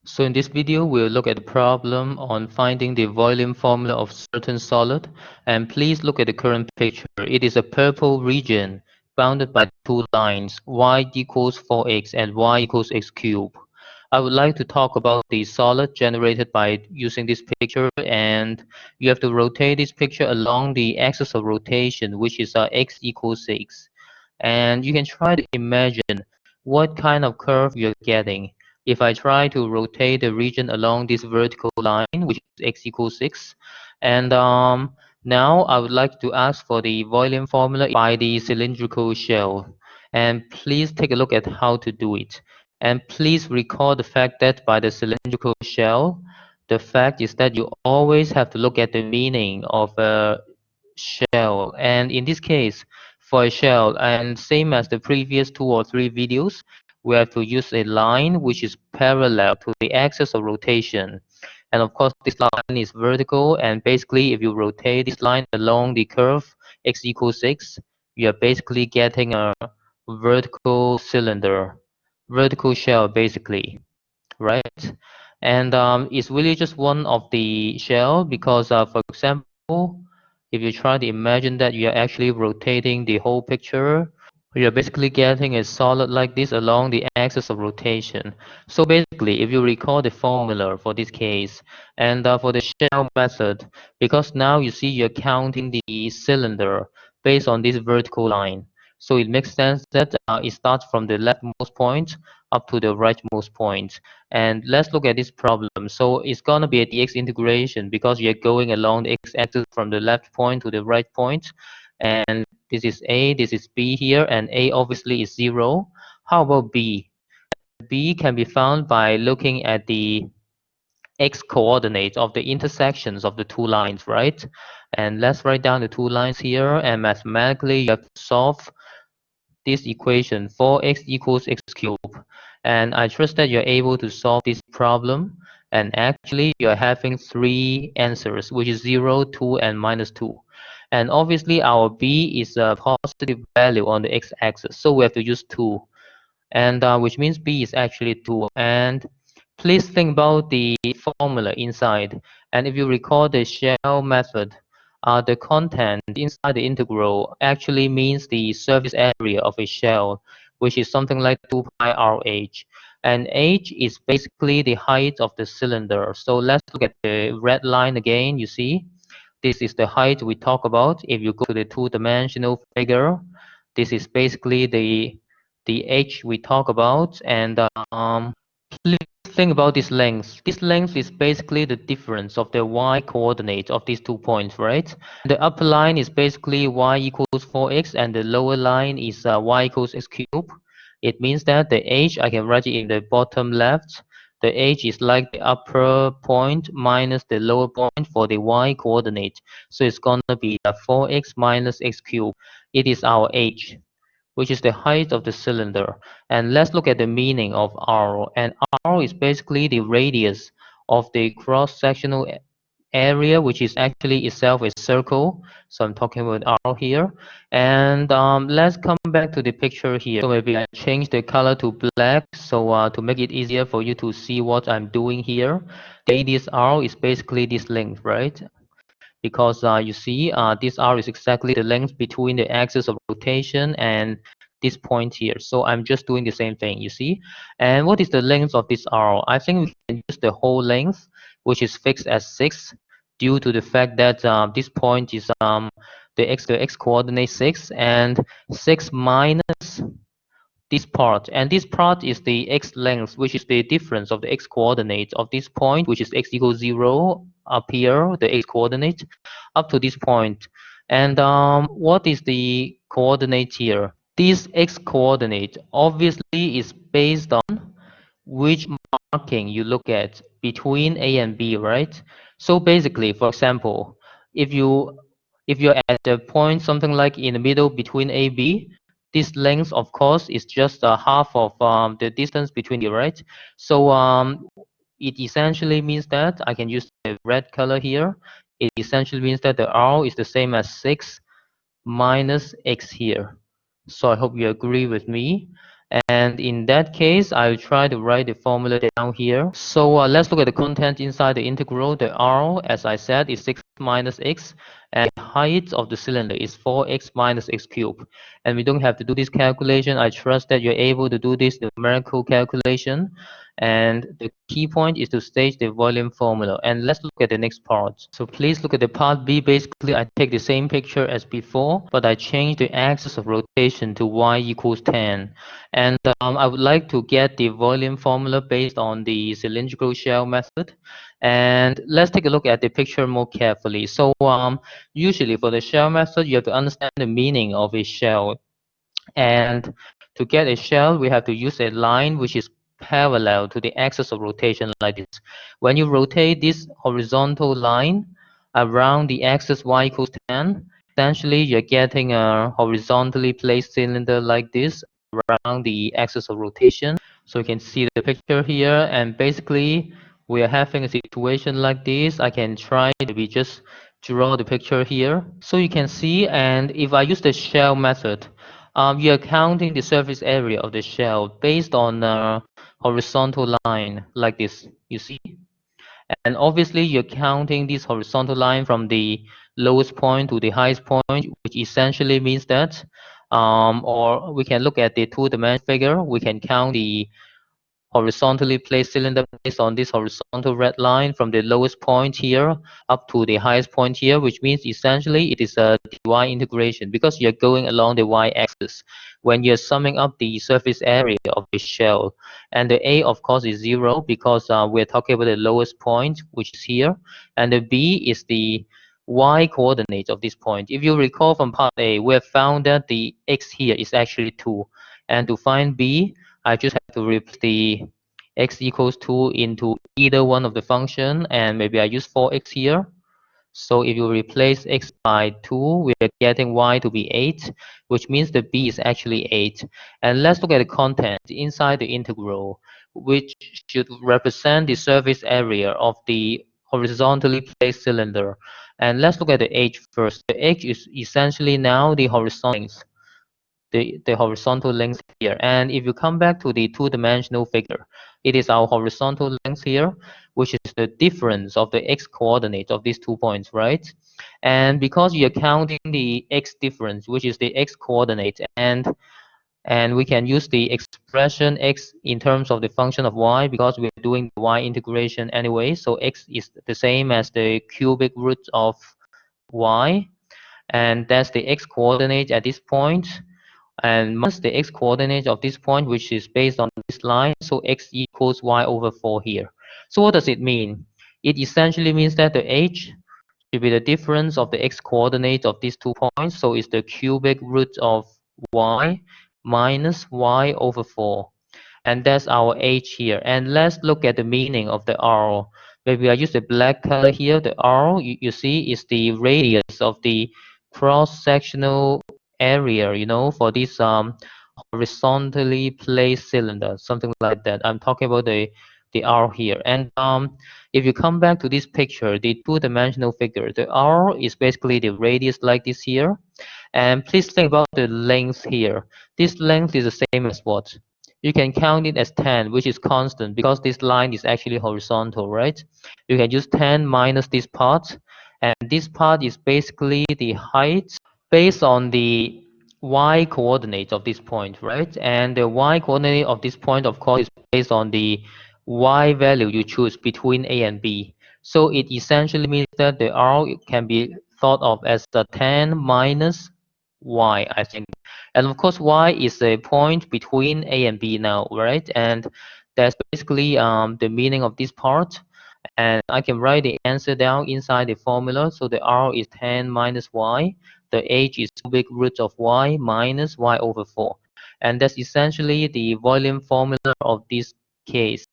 So in this video, we'll look at the problem on finding the volume formula of certain solid. And please look at the current picture. It is a purple region bounded by two lines, y equals 4x and y equals x cubed. I would like to talk about the solid generated by using this picture, and you have to rotate this picture along the axis of rotation, which is x equals 6. And you can try to imagine what kind of curve you're getting. If I try to rotate the region along this vertical line, which is x equals 6, and now I would like to ask for the volume formula by the cylindrical shell. And please take a look at how to do it. And please recall the fact that by the cylindrical shell, the fact is that you always have to look at the meaning of a shell. And in this case, for a shell, and same as the previous 2 or 3 videos, we have to use a line which is parallel to the axis of rotation. And of course, this line is vertical, and basically, if you rotate this line along the curve x equals 6, you are basically getting a vertical cylinder, vertical shell, basically, right? And it's really just one of the shell because, for example, if you try to imagine that you're actually rotating the whole picture, you're basically getting a solid like this along the axis of rotation. So basically, if you recall the formula for this case, and for the shell method, because now you see you're counting the cylinder based on this vertical line. So it makes sense that it starts from the leftmost point up to the rightmost point. And let's look at this problem. So it's going to be a dx integration because you're going along the x-axis from the left point to the right point. And this is A, this is B here, and A obviously is 0. How about B? B can be found by looking at the x coordinates of the intersections of the two lines, right? And let's write down the two lines here, and mathematically you have to solve this equation 4x equals x cubed. And I trust that you're able to solve this problem. And actually, you're having 3 answers, which is 0, 2, and minus 2. And obviously, our b is a positive value on the x-axis, so we have to use 2. And which means b is actually 2. And please think about the formula inside. And if you recall the shell method, the content inside the integral actually means the surface area of a shell, which is something like 2 pi rh. And h is basically the height of the cylinder. So let's look at the red line again. You see, this is the height we talk about. If you go to the two-dimensional figure, this is basically the h we talk about. And please think about this length. This length is basically the difference of the y coordinate of these 2 points, right? The upper line is basically y equals 4x, and the lower line is y equals x cubed. It means that the h, I can write it in the bottom left. The h is like the upper point minus the lower point for the y coordinate. So it's going to be 4x minus x cubed. It is our h, which is the height of the cylinder. And let's look at the meaning of R. And R is basically the radius of the cross-sectional area, which is actually itself a circle. So I'm talking about R here. And let's come back to the picture here. So maybe I change the color to black so to make it easier for you to see what I'm doing here. The radius R is basically this length, right? Because you see this r is exactly the length between the axis of rotation and this point here. So I'm just doing the same thing, you see. And what is the length of this r? I think we can use the whole length, which is fixed as 6, due to the fact that this point is the x coordinate 6, and 6 minus this part, and this part is the x length, which is the difference of the x coordinate of this point, which is x equals 0 up here, the x coordinate, up to this point. And what is the coordinate here? This x coordinate obviously is based on which marking you look at between A and B, right? So basically, for example, if you're at the point something like in the middle between A B, this length of course is just half of the distance between you, right? So it essentially means that I can use the red color here. It essentially means that the R is the same as 6 minus x here. So I hope you agree with me. And in that case, I'll try to write the formula down here. So let's look at the content inside the integral. The r, as I said, is 6 minus x, and the height of the cylinder is 4x minus x cubed. And we don't have to do this calculation. I trust that you're able to do this numerical calculation. And the key point is to state the volume formula. And let's look at the next part. So please look at the part B. Basically, I take the same picture as before, but I change the axis of rotation to y equals 10. And I would like to get the volume formula based on the cylindrical shell method. And let's take a look at the picture more carefully. So usually for the shell method, you have to understand the meaning of a shell. And to get a shell, we have to use a line which is parallel to the axis of rotation like this. When you rotate this horizontal line around the axis y equals 10, essentially you're getting a horizontally placed cylinder like this around the axis of rotation. So you can see the picture here, and basically we are having a situation like this. I can try to be just draw the picture here. So you can see, and if I use the shell method, you're counting the surface area of the shell based on a horizontal line like this, you see? And obviously, you're counting this horizontal line from the lowest point to the highest point, which essentially means that, or we can look at the two-dimensional figure, we can count the horizontally placed cylinder based on this horizontal red line from the lowest point here up to the highest point here, which means essentially it is a dy integration because you're going along the y-axis when you're summing up the surface area of the shell. And the a, of course, is 0 because we're talking about the lowest point, which is here, and the b is the y coordinate of this point. If you recall from part A, we have found that the x here is actually 2, and to find b, I just have to replace the x equals 2 into either one of the function, and maybe I use 4x here. So if you replace x by 2, we are getting y to be 8, which means the b is actually 8. And let's look at the content inside the integral, which should represent the surface area of the horizontally placed cylinder. And let's look at the h first. The h is essentially now the horizontal length, the horizontal length here. And if you come back to the two-dimensional figure, it is our horizontal length here, which is the difference of the x coordinate of these 2 points, right? And because you're counting the x difference, which is the x coordinate, and we can use the expression x in terms of the function of y because we're doing the y integration anyway. So x is the same as the cubic root of y, and that's the x coordinate at this point, and minus the x coordinate of this point, which is based on this line, so x equals y over 4 here. So what does it mean? It essentially means that the h should be the difference of the x coordinate of these 2 points, so it's the cubic root of y minus y over 4. And that's our h here. And let's look at the meaning of the r. Maybe I use the black color here. The r, you see, is the radius of the cross-sectional area, for this horizontally placed cylinder, something like that. I'm talking about the r here. And if you come back to this picture, the two-dimensional figure, the r is basically the radius like this here. And please think about the length here. This length is the same as what? You can count it as 10, which is constant because this line is actually horizontal, right? You can use 10 minus this part, and this part is basically the height based on the y coordinate of this point, right? And the y coordinate of this point, of course, is based on the y value you choose between a and b. So it essentially means that the r can be thought of as the 10 minus y, I think. And of course, y is a point between a and b now, right? And that's basically the meaning of this part. And I can write the answer down inside the formula. So the r is 10 minus y. The h is cubic root of y minus y over 4. And that's essentially the volume formula of this case.